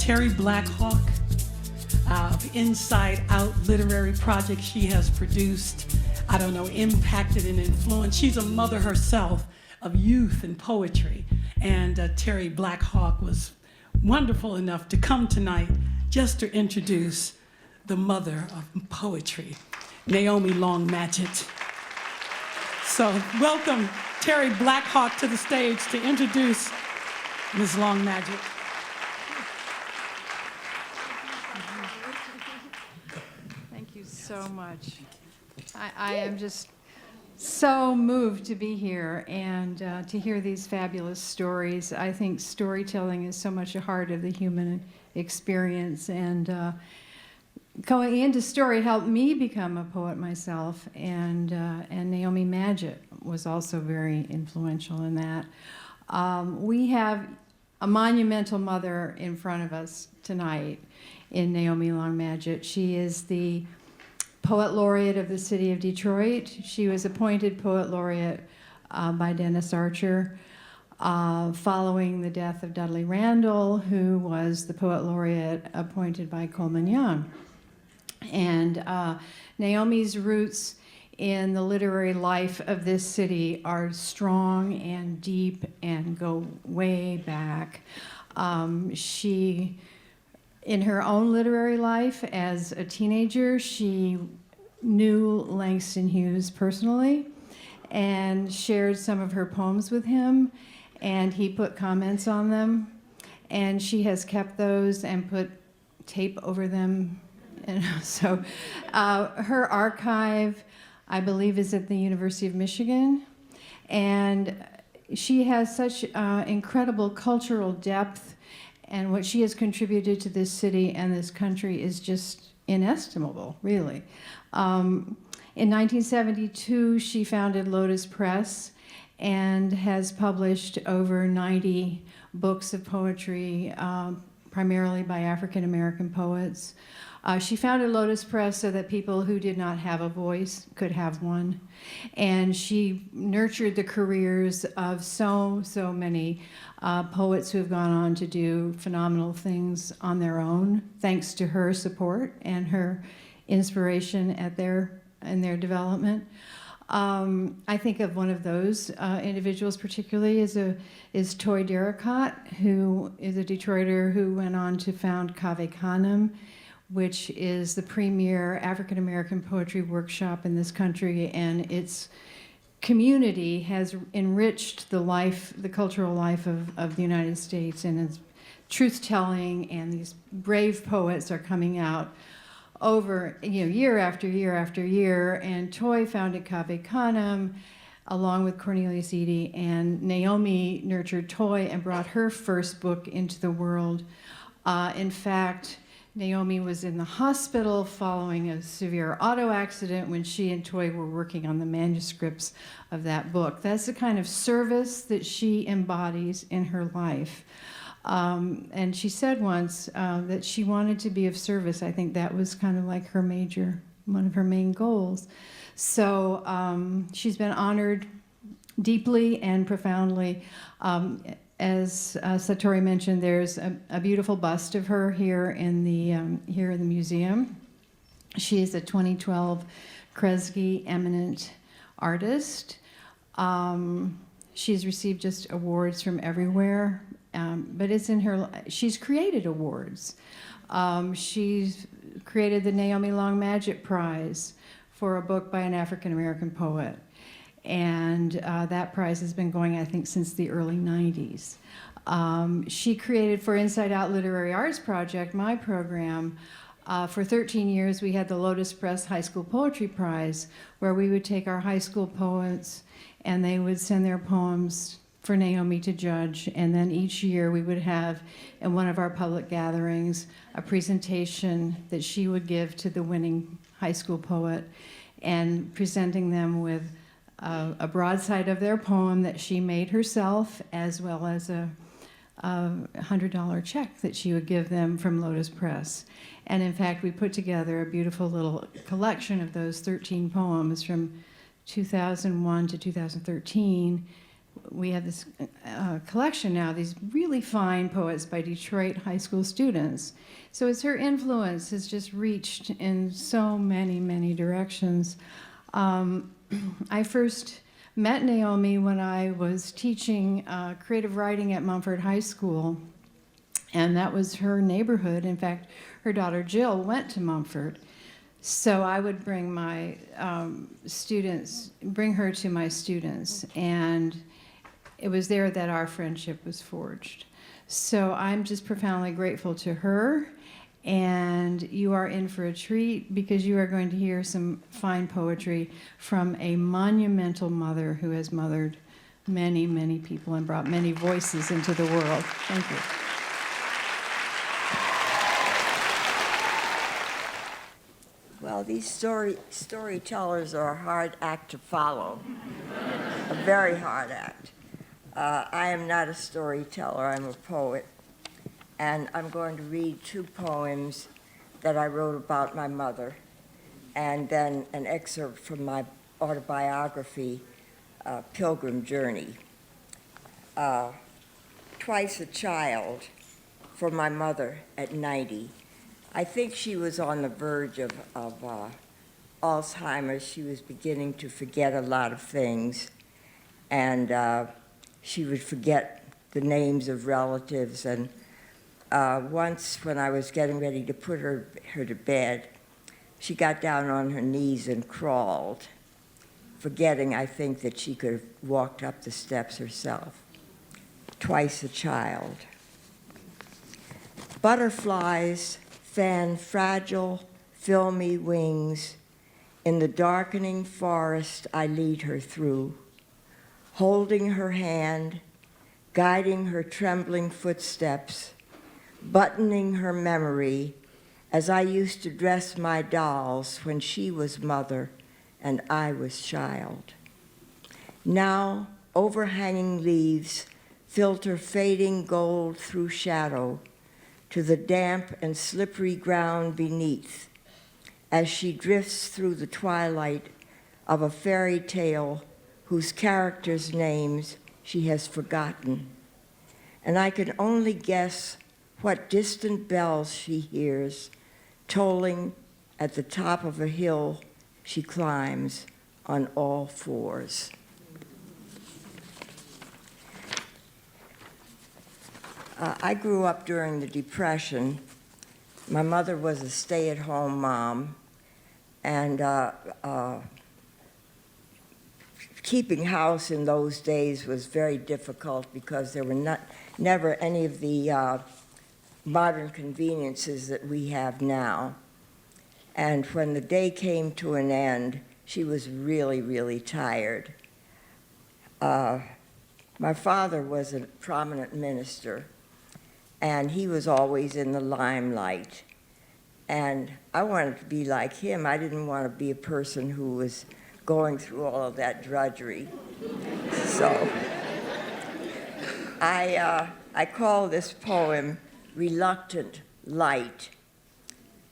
Terry Blackhawk of Inside Out literary project she has produced, impacted and influenced. She's a mother herself of youth and poetry. And Terry Blackhawk was wonderful enough to come tonight just to introduce the mother of poetry, Naomi Long-Madgett. So welcome Terry Blackhawk to the stage to introduce Ms. Long-Madgett. Thank you so much. I am just so moved to be here and to hear these fabulous stories. I think storytelling is so much a heart of the human experience, and going into story helped me become a poet myself, and Naomi Madgett was also very influential in that. We have a monumental mother in front of us tonight in Naomi Long-Madgett. She is the Poet Laureate of the City of Detroit. She was appointed Poet Laureate by Dennis Archer following the death of Dudley Randall, who was the Poet Laureate appointed by Coleman Young. And Naomi's roots in the literary life of this city are strong and deep and go way back. She, in her own literary life as a teenager, she knew Langston Hughes personally and shared some of her poems with him, and he put comments on them, and she has kept those and put tape over them. And so her archive, I believe, is at the University of Michigan, and she has such incredible cultural depth, and what she has contributed to this city and this country is just inestimable, really. In 1972, she founded Lotus Press and has published over 90 books of poetry, primarily by African American poets. She founded Lotus Press so that people who did not have a voice could have one. And she nurtured the careers of so many poets who have gone on to do phenomenal things on their own, thanks to her support and her inspiration in their development. I think of one of those individuals particularly is Toy Derricott, who is a Detroiter who went on to found Cave Canem, which is the premier African-American poetry workshop in this country, and its community has enriched the cultural life of the United States, and its truth-telling, and these brave poets are coming out over year after year after year. And Toy founded Cave Canem along with Cornelius Eady, and Naomi nurtured Toy and brought her first book into the world. In fact, Naomi was in the hospital following a severe auto accident when she and Toy were working on the manuscripts of that book. That's the kind of service that she embodies in her life. And she said once that she wanted to be of service. I think that was kind of like one of her main goals. So she's been honored deeply and profoundly. As Satori mentioned, there's a beautiful bust of her here in the museum. She is a 2012 Kresge Eminent Artist. She's received just awards from everywhere, but it's in her. She's created awards. She's created the Naomi Long-Madgett Prize for a book by an African American poet. And that prize has been going, I think, since the early 90s. She created for Inside Out Literary Arts Project, my program. For 13 years, we had the Lotus Press High School Poetry Prize, where we would take our high school poets, and they would send their poems for Naomi to judge. And then each year, we would have, in one of our public gatherings, a presentation that she would give to the winning high school poet, and presenting them with a broadside of their poem that she made herself, as well as a $100 check that she would give them from Lotus Press. And in fact, we put together a beautiful little collection of those 13 poems from 2001 to 2013, we have this collection now, these really fine poets by Detroit high school students. So it's her influence has just reached in so many, many directions. I first met Naomi when I was teaching creative writing at Mumford High School, and that was her neighborhood. In fact, her daughter Jill went to Mumford. So I would bring my bring her to my students, and it was there that our friendship was forged. So I'm just profoundly grateful to her, and you are in for a treat because you are going to hear some fine poetry from a monumental mother who has mothered many, many people and brought many voices into the world. Thank you. Well, these storytellers are a hard act to follow, a very hard act. I am not a storyteller, I'm a poet, and I'm going to read 2 poems that I wrote about my mother, and then an excerpt from my autobiography, Pilgrim Journey. Twice a Child, for my mother at 90. I think she was on the verge of Alzheimer's. She was beginning to forget a lot of things, and she would forget the names of relatives. And once, when I was getting ready to put her to bed, she got down on her knees and crawled, forgetting, I think, that she could have walked up the steps herself. Twice a Child. Butterflies fan fragile, filmy wings. In the darkening forest I lead her through, holding her hand, guiding her trembling footsteps, buttoning her memory as I used to dress my dolls when she was mother and I was child. Now, overhanging leaves filter fading gold through shadow to the damp and slippery ground beneath, as she drifts through the twilight of a fairy tale whose characters' names she has forgotten. And I can only guess what distant bells she hears, tolling at the top of a hill she climbs on all fours. I grew up during the Depression. My mother was a stay-at-home mom, and keeping house in those days was very difficult because there were never any of the modern conveniences that we have now. And when the day came to an end, she was really, really tired. My father was a prominent minister, and he was always in the limelight. And I wanted to be like him. I didn't want to be a person who was going through all of that drudgery. So I call this poem Reluctant Light.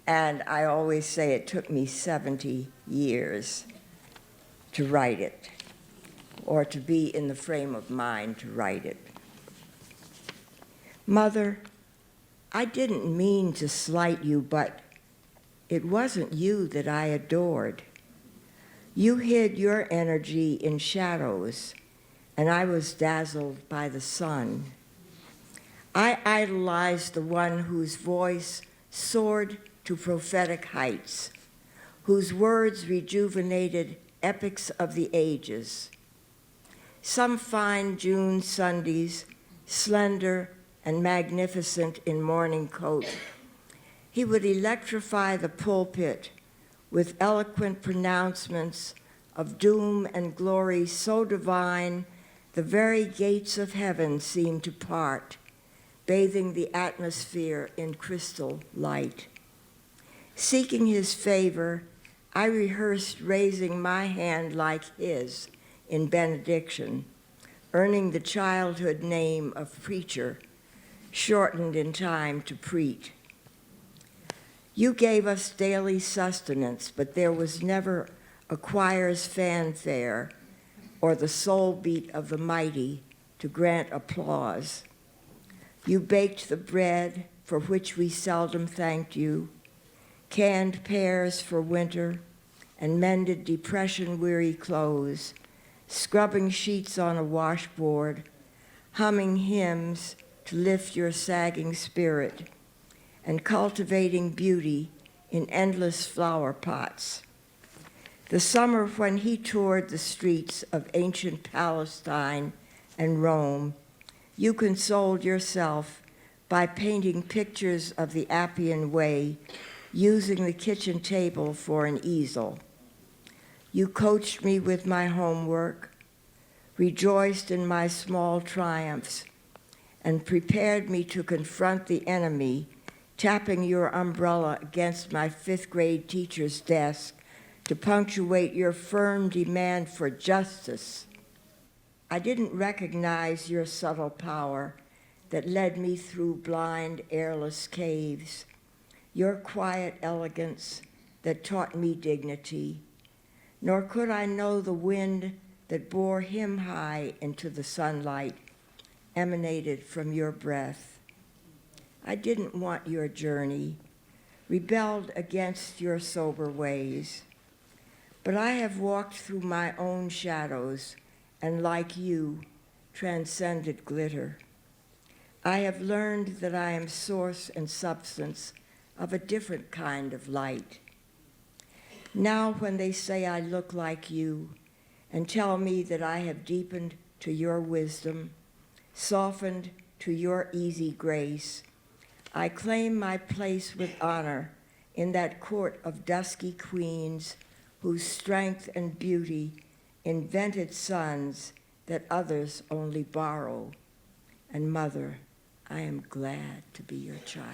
And I always say it took me 70 years to write it, or to be in the frame of mind to write it. Mother, I didn't mean to slight you, but it wasn't you that I adored. You hid your energy in shadows, and I was dazzled by the sun. I idolized the one whose voice soared to prophetic heights, whose words rejuvenated epics of the ages. Some fine June Sundays, slender and magnificent in morning coat, he would electrify the pulpit with eloquent pronouncements of doom and glory so divine the very gates of heaven seemed to part, bathing the atmosphere in crystal light. Seeking his favor, I rehearsed raising my hand like his in benediction, earning the childhood name of preacher, shortened in time to preach. You gave us daily sustenance, but there was never a choir's fanfare, or the soul beat of the mighty to grant applause. You baked the bread for which we seldom thanked you, canned pears for winter, and mended depression-weary clothes, scrubbing sheets on a washboard, humming hymns to lift your sagging spirit, and cultivating beauty in endless flower pots. The summer when he toured the streets of ancient Palestine and Rome, you consoled yourself by painting pictures of the Appian Way, using the kitchen table for an easel. You coached me with my homework, rejoiced in my small triumphs, and prepared me to confront the enemy, tapping your umbrella against my fifth-grade teacher's desk to punctuate your firm demand for justice. I didn't recognize your subtle power that led me through blind, airless caves, your quiet elegance that taught me dignity, nor could I know the wind that bore him high into the sunlight, emanated from your breath. I didn't want your journey, rebelled against your sober ways, but I have walked through my own shadows and, like you, transcended glitter. I have learned that I am source and substance of a different kind of light. Now when they say I look like you and tell me that I have deepened to your wisdom, softened to your easy grace, I claim my place with honor in that court of dusky queens whose strength and beauty invented sons that others only borrow. And Mother, I am glad to be your child.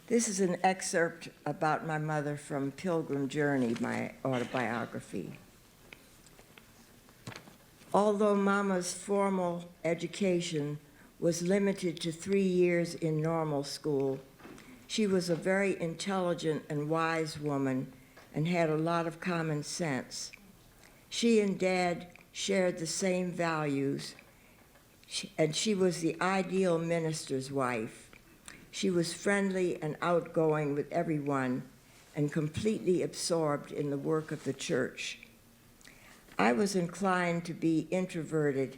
This is an excerpt about my mother from Pilgrim Journey, my autobiography. Although Mama's formal education was limited to 3 years in normal school, she was a very intelligent and wise woman and had a lot of common sense. She and Dad shared the same values, and she was the ideal minister's wife. She was friendly and outgoing with everyone and completely absorbed in the work of the church. I was inclined to be introverted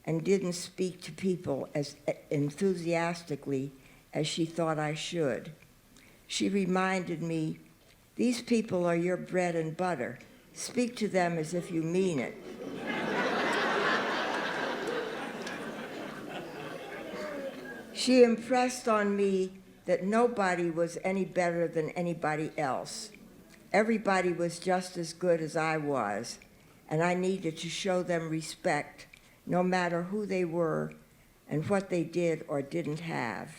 and didn't speak to people as enthusiastically as she thought I should. She reminded me, "These people are your bread and butter. Speak to them as if you mean it." She impressed on me that nobody was any better than anybody else. Everybody was just as good as I was, and I needed to show them respect, no matter who they were and what they did or didn't have.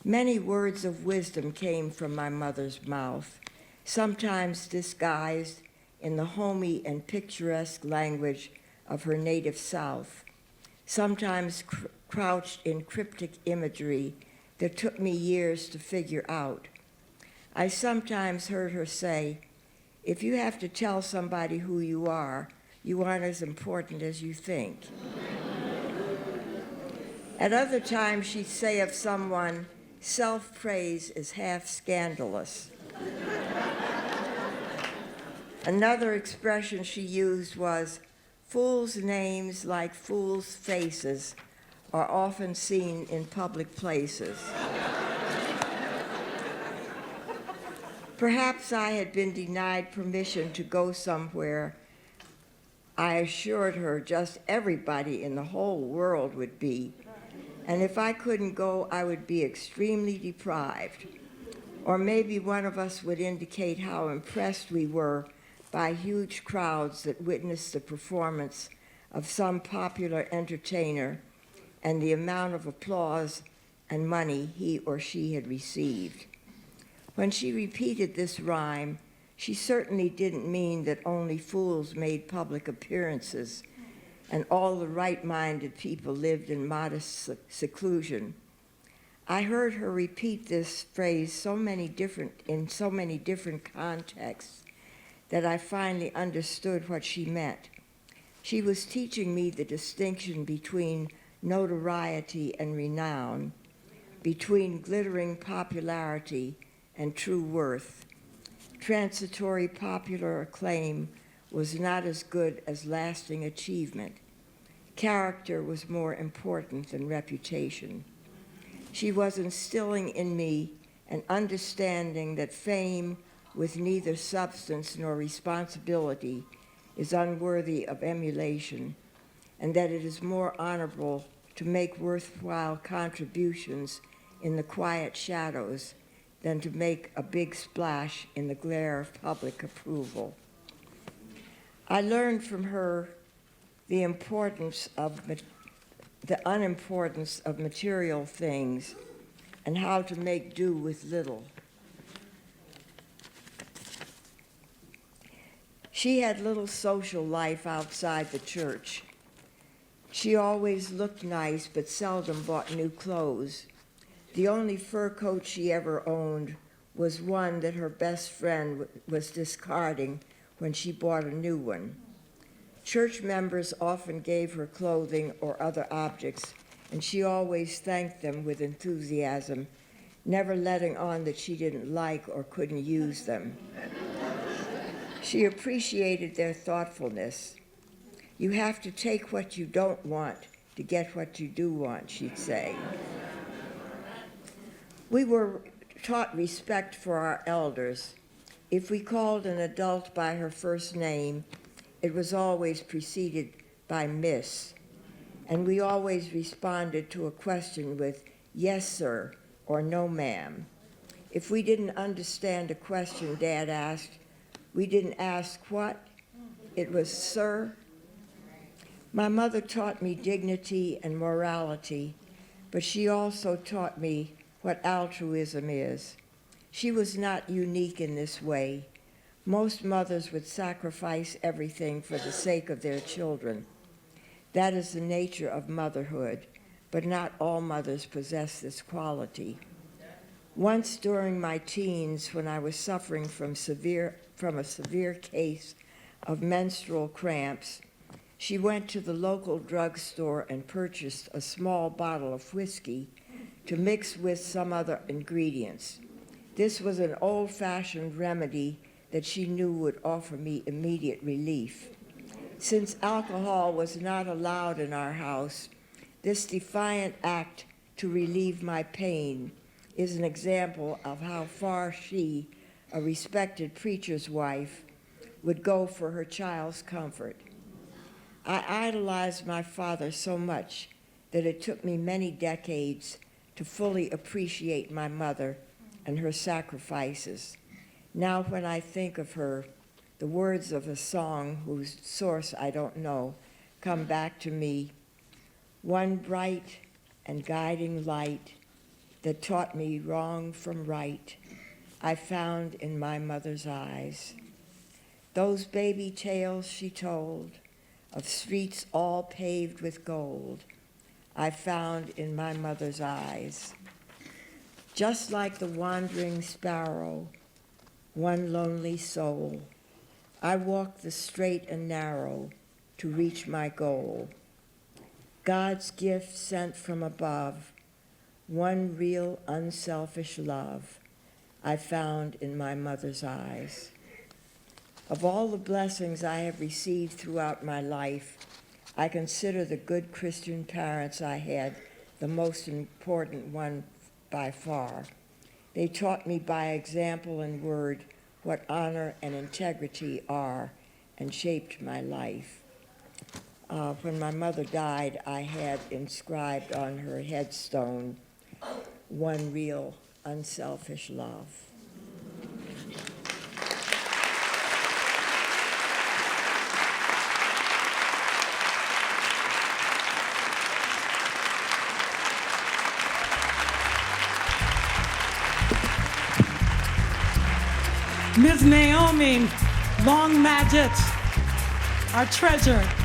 Many words of wisdom came from my mother's mouth, sometimes disguised in the homey and picturesque language of her native South, sometimes crouched in cryptic imagery that took me years to figure out. I sometimes heard her say, "If you have to tell somebody who you aren't as important as you think." At other times, she'd say of someone, "Self-praise is half scandalous." Another expression she used was, "Fools' names, like fools' faces, are often seen in public places." Perhaps I had been denied permission to go somewhere I assured her just everybody in the whole world would be, and if I couldn't go, I would be extremely deprived. Or maybe one of us would indicate how impressed we were by huge crowds that witnessed the performance of some popular entertainer and the amount of applause and money he or she had received. When she repeated this rhyme, She certainly didn't mean that only fools made public appearances and all the right-minded people lived in modest seclusion. I heard her repeat this phrase in so many different contexts that I finally understood what she meant. She was teaching me the distinction between notoriety and renown, between glittering popularity and true worth. Transitory popular acclaim was not as good as lasting achievement. Character was more important than reputation. She was instilling in me an understanding that fame with neither substance nor responsibility is unworthy of emulation, and that it is more honorable to make worthwhile contributions in the quiet shadows than to make a big splash in the glare of public approval. I learned from her the unimportance of material things and how to make do with little. She had little social life outside the church. She always looked nice but seldom bought new clothes. The only fur coat she ever owned was one that her best friend was discarding when she bought a new one. Church members often gave her clothing or other objects, and she always thanked them with enthusiasm, never letting on that she didn't like or couldn't use them. She appreciated their thoughtfulness. You have to take what you don't want to get what you do want, she'd say. We were taught respect for our elders. If we called an adult by her first name, it was always preceded by Miss, and we always responded to a question with yes, sir, or no, ma'am. If we didn't understand a question Dad asked, we didn't ask what, it was sir. My mother taught me dignity and morality, but she also taught me what altruism is. She was not unique in this way. Most mothers would sacrifice everything for the sake of their children. That is the nature of motherhood, but not all mothers possess this quality. Once during my teens, when I was suffering from a severe case of menstrual cramps, she went to the local drugstore and purchased a small bottle of whiskey to mix with some other ingredients. This was an old-fashioned remedy that she knew would offer me immediate relief. Since alcohol was not allowed in our house, this defiant act to relieve my pain is an example of how far she, a respected preacher's wife, would go for her child's comfort. I idolized my father so much that it took me many decades to fully appreciate my mother and her sacrifices. Now when I think of her, the words of a song whose source I don't know come back to me. One bright and guiding light that taught me wrong from right, I found in my mother's eyes. Those baby tales she told of streets all paved with gold, I found in my mother's eyes. Just like the wandering sparrow, one lonely soul, I walked the straight and narrow to reach my goal. God's gift sent from above, one real unselfish love, I found in my mother's eyes. Of all the blessings I have received throughout my life, I consider the good Christian parents I had the most important one by far. They taught me by example and word what honor and integrity are and shaped my life. When my mother died, I had inscribed on her headstone, one real unselfish love. Ms. Naomi Long-Madgett, our treasure.